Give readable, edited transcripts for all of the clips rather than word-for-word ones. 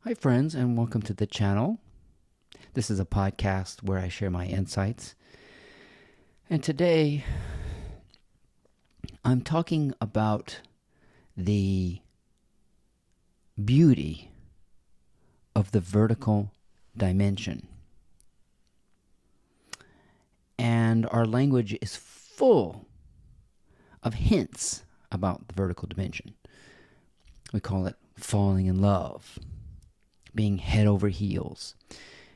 Hi, friends, and welcome to the channel. This is a podcast where I share my insights. And today, I'm talking about the beauty of the vertical dimension. And our language is full of hints about the vertical dimension. We call it falling in love, being head over heels.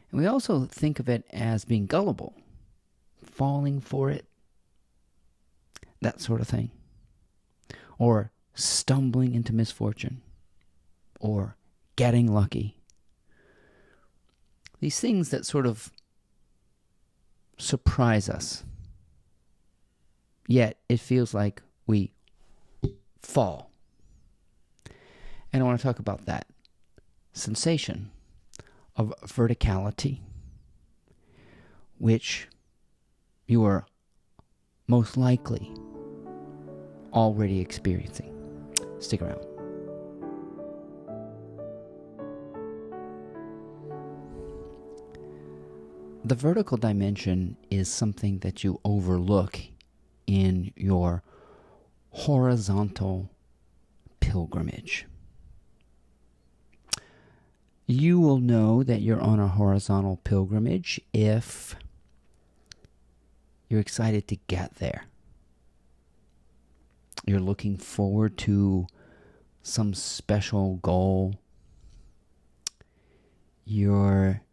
And we also think of it as being gullible, falling for it, that sort of thing. Or stumbling into misfortune, or getting lucky. These things that sort of surprise us, yet it feels like we fall. And I want to talk about that sensation of verticality, which you are most likely already experiencing. Stick around. The vertical dimension is something that you overlook in your horizontal pilgrimage. You will know that you're on a horizontal pilgrimage if you're excited to get there. You're looking forward to some special goal. You're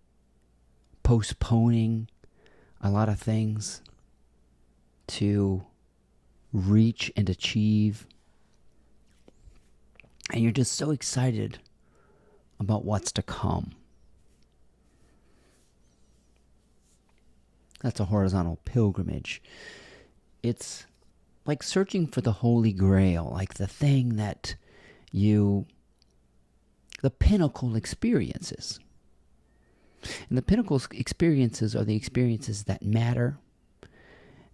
postponing a lot of things to reach and achieve. And you're just so excited about what's to come. That's a horizontal pilgrimage. It's like searching for the Holy Grail, like the thing that the pinnacle experiences. And the pinnacle experiences are the experiences that matter.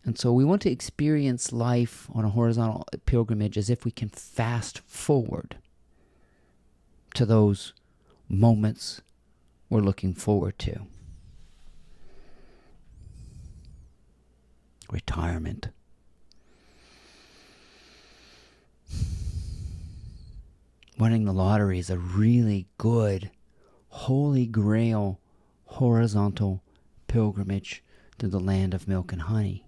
And so we want to experience life on a horizontal pilgrimage as if we can fast forward to those moments we're looking forward to. Retirement. Winning the lottery is a really good Holy Grail horizontal pilgrimage to the land of milk and honey.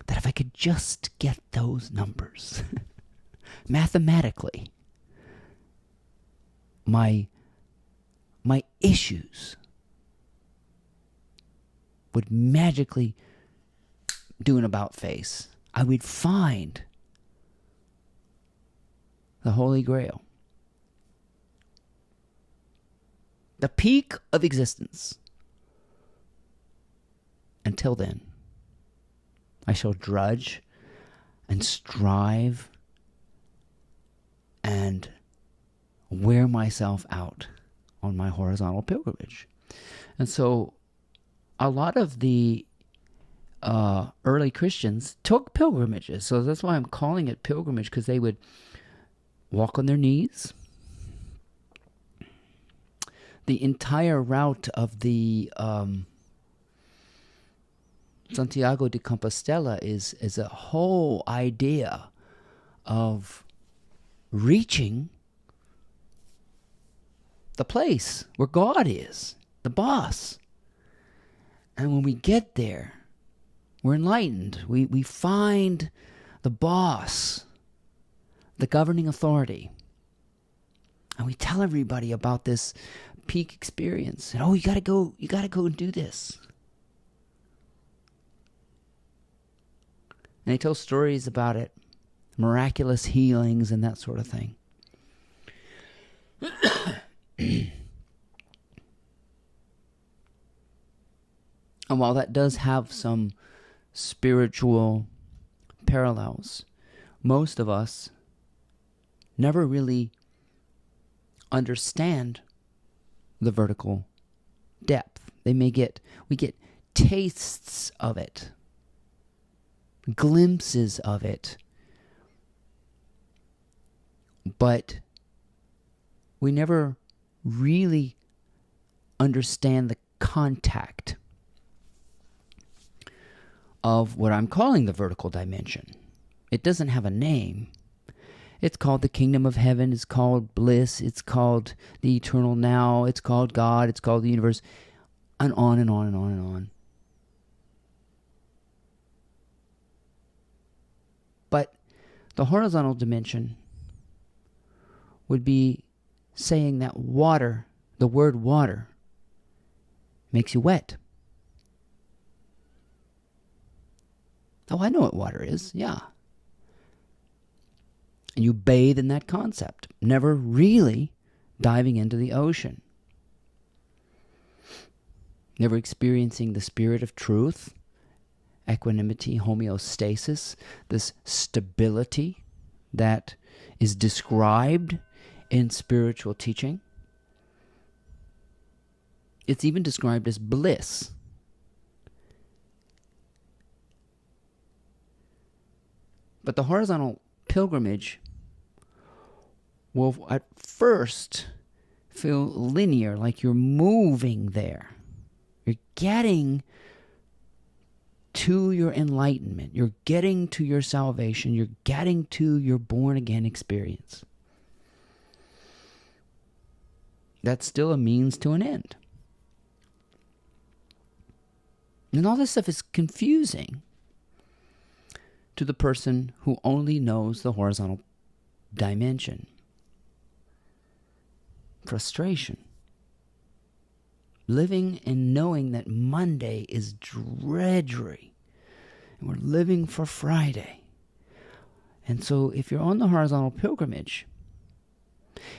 That if I could just get those numbers, mathematically, my issues would magically do an about face. I would find the Holy Grail. The peak of existence. Until then, I shall drudge and strive and wear myself out on my horizontal pilgrimage. And so a lot of the early Christians took pilgrimages. So that's why I'm calling it pilgrimage, because they would walk on their knees. The entire route of the Santiago de Compostela is a whole idea of reaching the place where God is, the boss. And when we get there, we're enlightened. We find the boss, the governing authority. And we tell everybody about this peak experience. And you gotta go and do this. And they tell stories about it, miraculous healings and that sort of thing. And while that does have some spiritual parallels, most of us never really understand the vertical depth. We get tastes of it, glimpses of it, but we never really understand the contact of what I'm calling the vertical dimension. It doesn't have a name. It's called the kingdom of heaven. It's called bliss. It's called the eternal now. It's called God. It's called the universe. And on and on and on and on. But the horizontal dimension would be saying that water, the word water, makes you wet. Oh, I know what water is. Yeah. And you bathe in that concept, never really diving into the ocean. Never experiencing the spirit of truth, equanimity, homeostasis, this stability that is described in spiritual teaching. It's even described as bliss. But the horizontal pilgrimage will at first feel linear, like you're moving there. You're getting to your enlightenment. You're getting to your salvation. You're getting to your born-again experience. That's still a means to an end. And all this stuff is confusing to the person who only knows the horizontal dimension. Frustration. Living and knowing that Monday is drudgery. And we're living for Friday. And so if you're on the horizontal pilgrimage,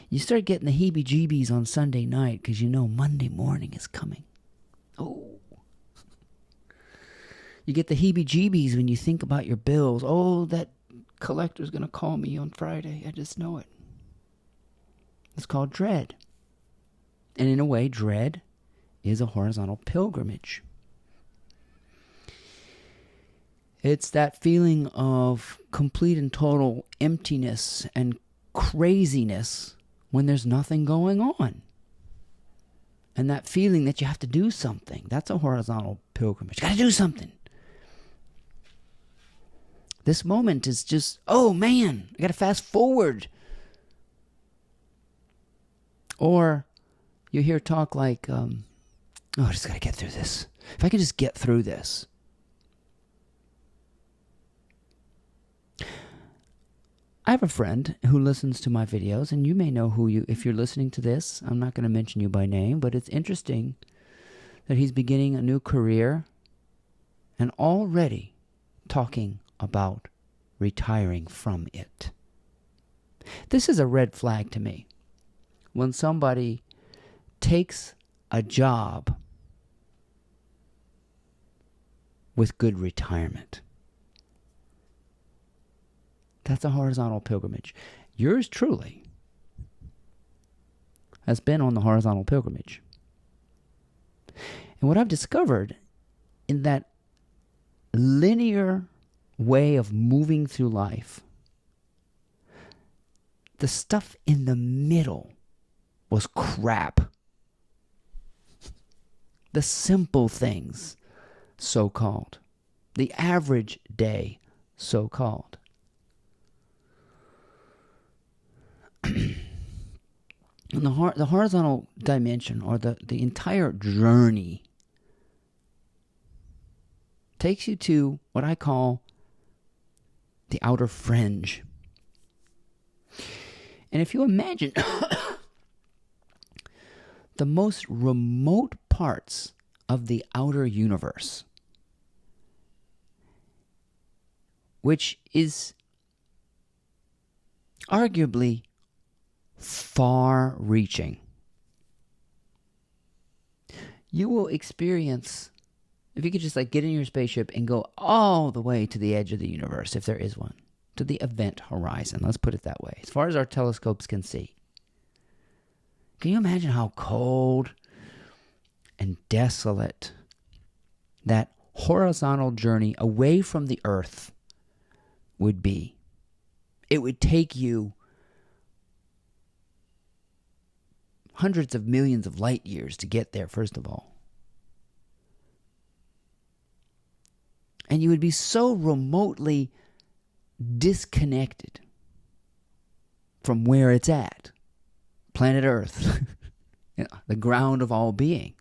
you start getting the heebie-jeebies on Sunday night because you know Monday morning is coming. Oh. You get the heebie-jeebies when you think about your bills. Oh, that collector's going to call me on Friday. I just know it. It's called dread. And in a way, dread is a horizontal pilgrimage. It's that feeling of complete and total emptiness and craziness when there's nothing going on. And that feeling that you have to do something. That's a horizontal pilgrimage. Got to do something. This moment is just, oh man, I got to fast forward. Or you hear talk like, oh, I just got to get through this. If I could just get through this. I have a friend who listens to my videos, and you may know who you, if you're listening to this, I'm not going to mention you by name, but it's interesting that he's beginning a new career and already talking about retiring from it. This is a red flag to me. When somebody takes a job with good retirement. That's a horizontal pilgrimage. Yours truly has been on the horizontal pilgrimage. And what I've discovered in that linear way of moving through life, the stuff in the middle was crap. The simple things, so-called. The average day, so-called. And the horizontal dimension, or the entire journey, takes you to what I call the outer fringe. And if you imagine the most remote parts of the outer universe, which is arguably far-reaching, you will experience, if you could just like get in your spaceship and go all the way to the edge of the universe, if there is one, to the event horizon, let's put it that way, as far as our telescopes can see. Can you imagine how cold and desolate that horizontal journey away from the earth would be? It would take you hundreds of millions of light years to get there, first of all. And you would be so remotely disconnected from where it's at. Planet Earth, the ground of all being.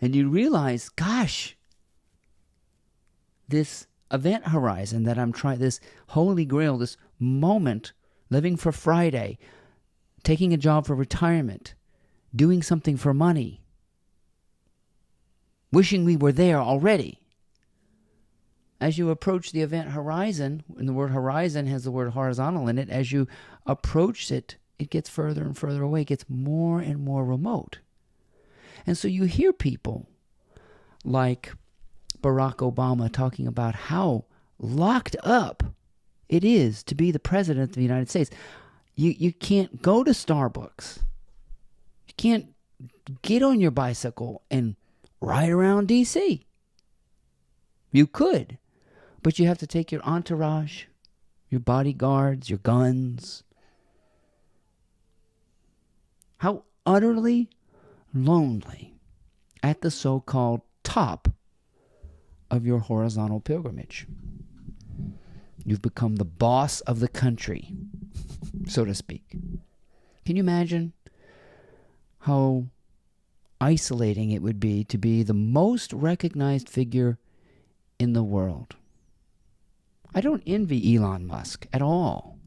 And you realize, gosh, this event horizon that I'm trying, this holy grail, this moment, living for Friday, taking a job for retirement, doing something for money, wishing we were there already. As you approach the event horizon, and the word horizon has the word horizontal in it, as you approach it, it gets further and further away. It gets more and more remote. And so you hear people like Barack Obama talking about how locked up it is to be the president of the United States. You can't go to Starbucks. You can't get on your bicycle and ride around D.C. You could, but you have to take your entourage, your bodyguards, your guns. How utterly lonely at the so-called top of your horizontal pilgrimage. You've become the boss of the country, so to speak. Can you imagine how isolating it would be to be the most recognized figure in the world? I don't envy Elon Musk at all.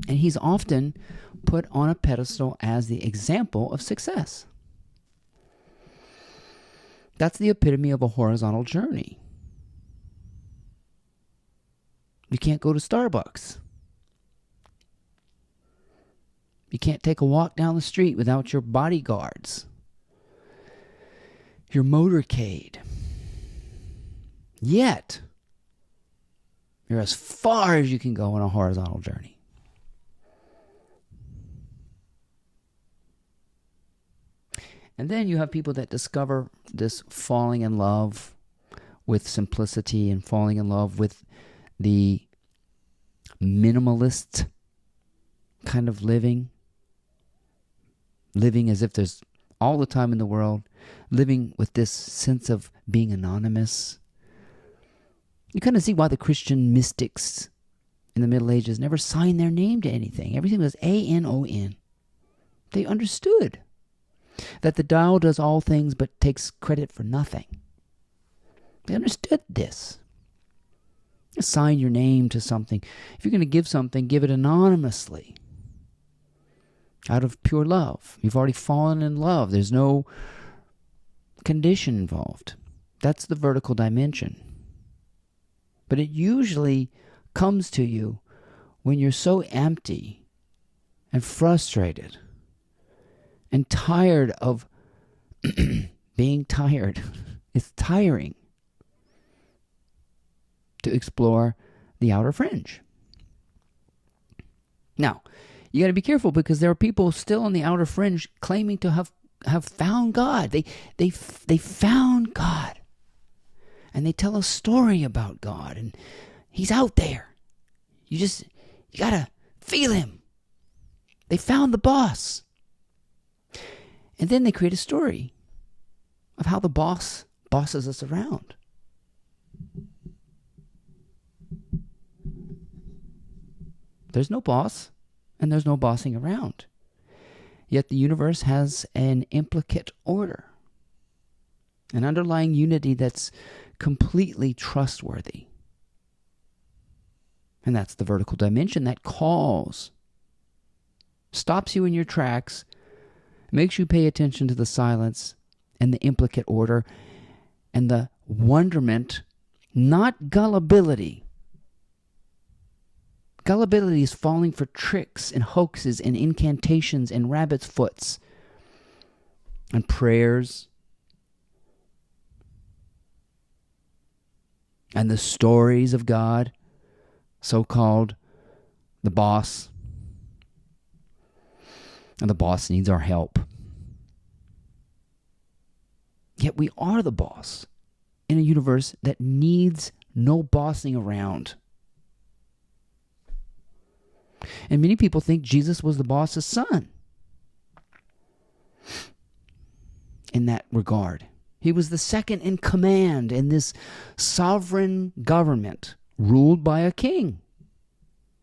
And he's often put on a pedestal as the example of success. That's the epitome of a horizontal journey. You can't go to Starbucks. You can't take a walk down the street without your bodyguards, your motorcade. Yet, you're as far as you can go on a horizontal journey. And then you have people that discover this falling in love with simplicity and falling in love with the minimalist kind of living as if there's all the time in the world, living with this sense of being anonymous. You kind of see why the Christian mystics in the Middle Ages never signed their name to anything. Everything was A-N-O-N. They understood that the Tao does all things but takes credit for nothing. They understood this. Assign your name to something. If you're going to give something, give it anonymously. Out of pure love. You've already fallen in love. There's no condition involved. That's the vertical dimension. But it usually comes to you when you're so empty and frustrated and tired of being tired. It's tiring to explore the outer fringe. Now, you got to be careful because there are people still on the outer fringe claiming to have found God. They found God. And they tell a story about God. And he's out there. You got to feel him. They found the boss. And then they create a story of how the boss bosses us around. There's no boss, and there's no bossing around. Yet the universe has an implicate order, an underlying unity that's completely trustworthy. And that's the vertical dimension that calls, stops you in your tracks, makes you pay attention to the silence and the implicate order and the wonderment, not gullibility. Gullibility is falling for tricks and hoaxes and incantations and rabbit's foots and prayers and the stories of God, so-called the boss. And the boss needs our help. Yet we are the boss in a universe that needs no bossing around. And many people think Jesus was the boss's son in that regard. He was the second in command in this sovereign government ruled by a king.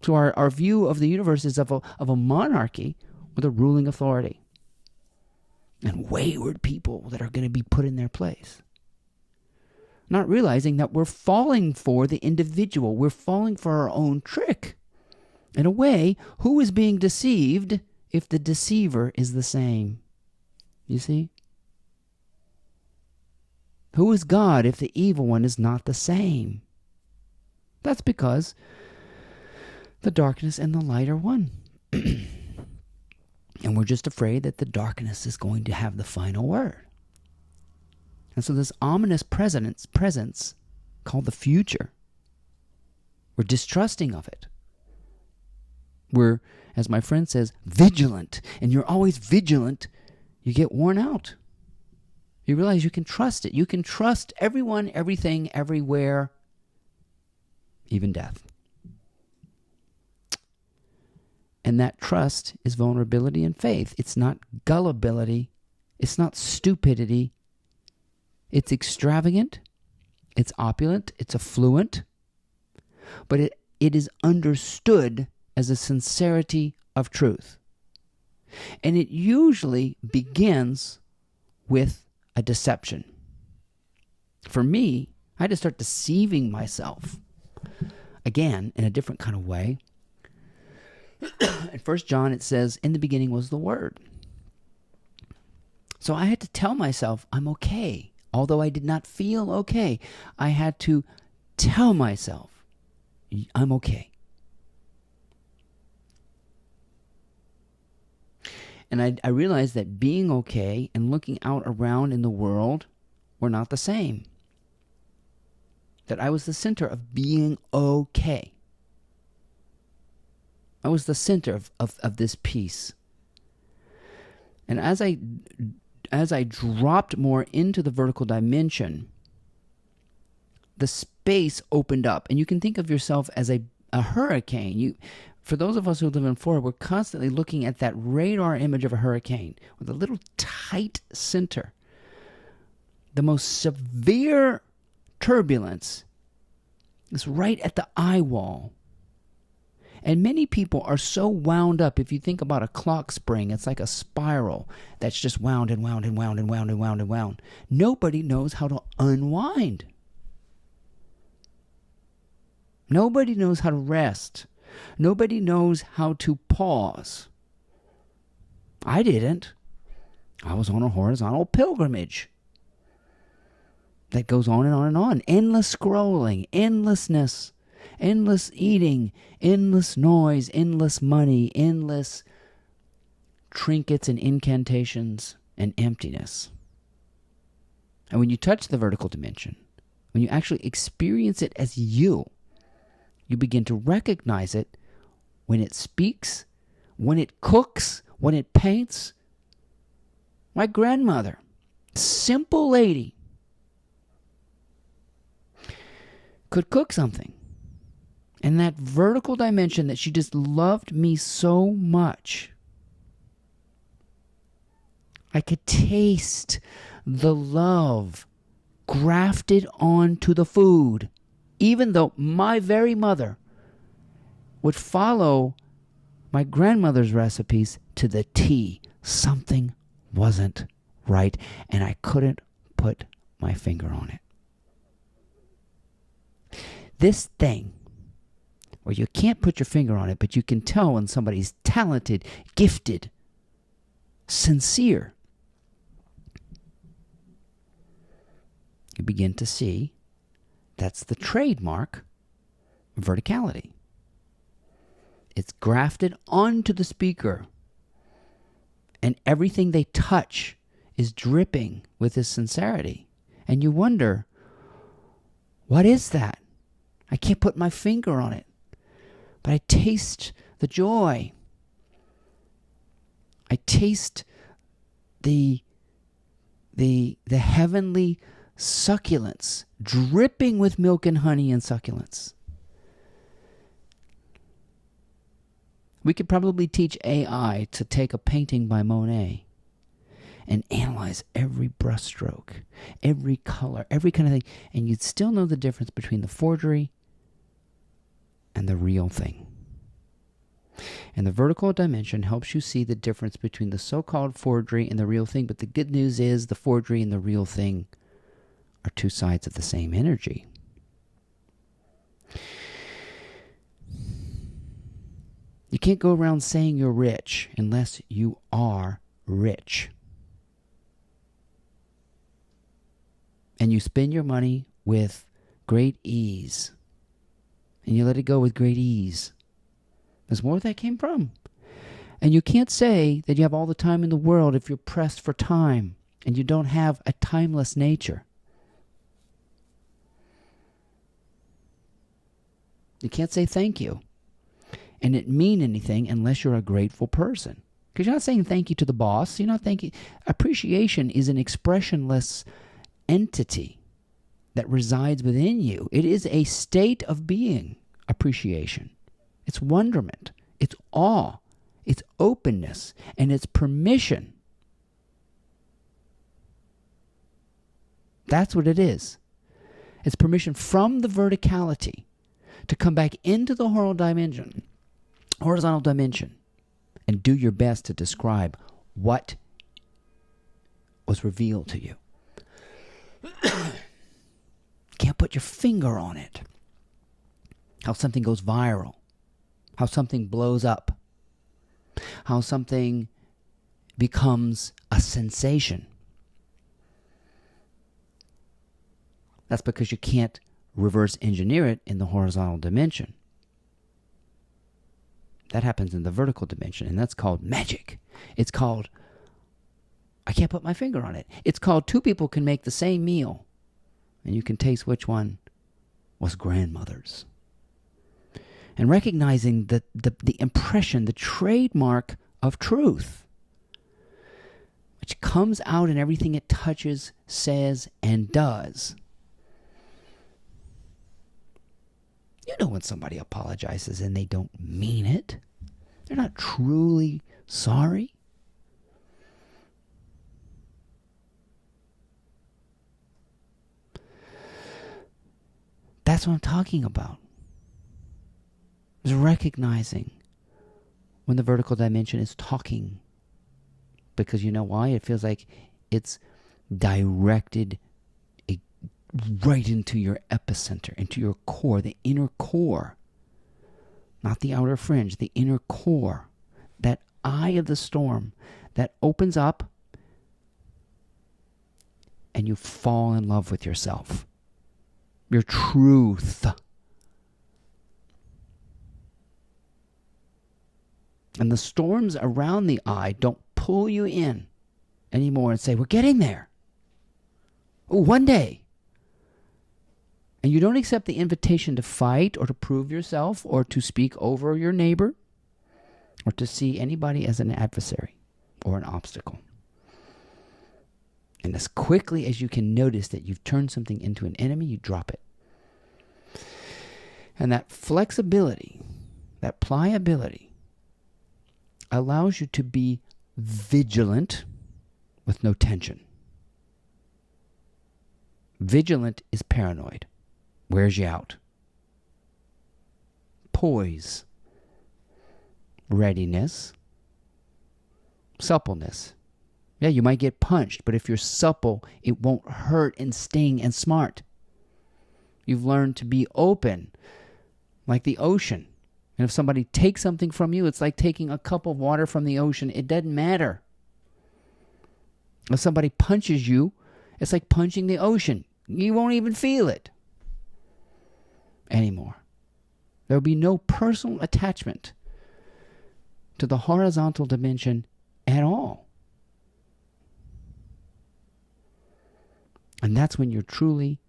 So our view of the universe is of a monarchy with a ruling authority. And wayward people that are going to be put in their place. Not realizing that we're falling for the individual. We're falling for our own trick. In a way, who is being deceived if the deceiver is the same? You see? Who is God if the evil one is not the same? That's because the darkness and the light are one. And we're just afraid that the darkness is going to have the final word. And so this ominous presence called the future, we're distrusting of it. We're, as my friend says, vigilant. And you're always vigilant. You get worn out. You realize you can trust it. You can trust everyone, everything, everywhere, even death. And that trust is vulnerability and faith. It's not gullibility. It's not stupidity. It's extravagant. It's opulent. It's affluent. But it is understood as a sincerity of truth. And it usually begins with a deception. For me, I had to start deceiving myself. Again, in a different kind of way. In 1 John it says, in the beginning was the Word. So I had to tell myself I'm okay. Although I did not feel okay, I had to tell myself I'm okay. And I realized that being okay and looking out around in the world were not the same. That I was the center of being okay. I was the center of this peace. And as I dropped more into the vertical dimension, the space opened up. And you can think of yourself as a hurricane. For those of us who live in Florida, we're constantly looking at that radar image of a hurricane with a little tight center. The most severe turbulence is right at the eye wall. And many people are so wound up. If you think about a clock spring, it's like a spiral that's just wound and wound and wound and wound and wound and wound. Nobody knows how to unwind. Nobody knows how to rest. Nobody knows how to pause. I didn't. I was on a horizontal pilgrimage that goes on and on and on. Endless scrolling, endlessness. Endless eating, endless noise, endless money, endless trinkets and incantations and emptiness. And when you touch the vertical dimension, when you actually experience it as you begin to recognize it when it speaks, when it cooks, when it paints. My grandmother, simple lady, could cook something. And that vertical dimension that she just loved me so much. I could taste the love grafted onto the food. Even though my very mother would follow my grandmother's recipes to the T. Something wasn't right, and I couldn't put my finger on it. This thing, where you can't put your finger on it, but you can tell when somebody's talented, gifted, sincere. You begin to see that's the trademark of verticality. It's grafted onto the speaker, and everything they touch is dripping with this sincerity. And you wonder, what is that? I can't put my finger on it. But I taste the joy. I taste the heavenly succulence, dripping with milk and honey and succulence. We could probably teach AI to take a painting by Monet and analyze every brushstroke, every color, every kind of thing, and you'd still know the difference between the forgery and the real thing. And the vertical dimension helps you see the difference between the so-called forgery and the real thing, but the good news is the forgery and the real thing are two sides of the same energy. You can't go around saying you're rich unless you are rich. And you spend your money with great ease. And you let it go with great ease. There's more where that came from. And you can't say that you have all the time in the world if you're pressed for time and you don't have a timeless nature. You can't say thank you and it mean anything unless you're a grateful person. Because you're not saying thank you to the boss. You're not thanking. Appreciation is an expressionless entity that resides within you. It is a state of being, appreciation. It's wonderment. It's awe. It's openness. And it's permission. That's what it is. It's permission from the verticality to come back into the horizontal dimension, and do your best to describe what was revealed to you. Can't put your finger on it. How something goes viral. How something blows up. How something becomes a sensation. That's because you can't reverse engineer it in the horizontal dimension. That happens in the vertical dimension, and that's called magic. It's called, I can't put my finger on it. It's called two people can make the same meal, and you can taste which one was grandmother's. And recognizing the impression, the trademark of truth, which comes out in everything it touches, says, and does. You know when somebody apologizes and they don't mean it. They're not truly sorry. That's what I'm talking about. Is recognizing when the vertical dimension is talking. Because you know why? It feels like it's directed right into your epicenter, into your core, the inner core. Not the outer fringe, the inner core. That eye of the storm that opens up and you fall in love with yourself. Your truth. And the storms around the eye don't pull you in anymore and say, we're getting there. Oh, one day. And you don't accept the invitation to fight or to prove yourself or to speak over your neighbor or to see anybody as an adversary or an obstacle. And as quickly as you can notice that you've turned something into an enemy, you drop it. And that flexibility, that pliability, allows you to be vigilant with no tension. Vigilant is paranoid. Wears you out. Poise. Readiness. Suppleness. Yeah, you might get punched, but if you're supple, it won't hurt and sting and smart. You've learned to be open, like the ocean. And if somebody takes something from you, it's like taking a cup of water from the ocean. It doesn't matter. If somebody punches you, it's like punching the ocean. You won't even feel it anymore. There will be no personal attachment to the horizontal dimension at all. And that's when you're truly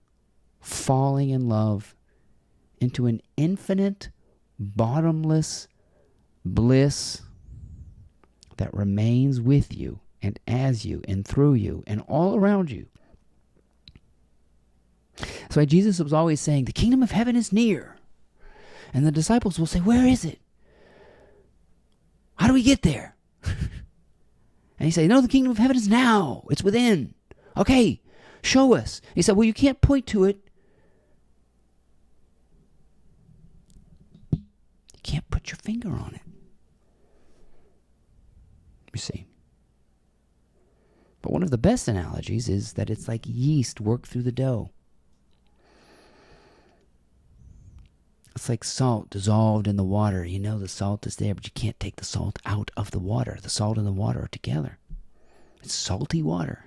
falling in love into an infinite, bottomless bliss that remains with you and as you and through you and all around you. That's why Jesus was always saying, the kingdom of heaven is near. And the disciples will say, where is it? How do we get there? And he said, no, the kingdom of heaven is now. It's within. Okay, show us. He said, well, you can't point to it. You can't put your finger on it. You see. But one of the best analogies is that it's like yeast worked through the dough. It's like salt dissolved in the water. You know the salt is there, but you can't take the salt out of the water. The salt and the water are together. It's salty water.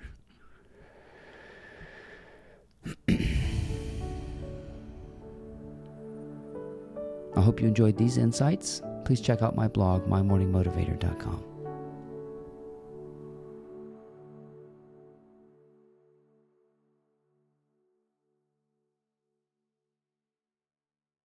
I hope you enjoyed these insights. Please check out my blog, mymorningmotivator.com.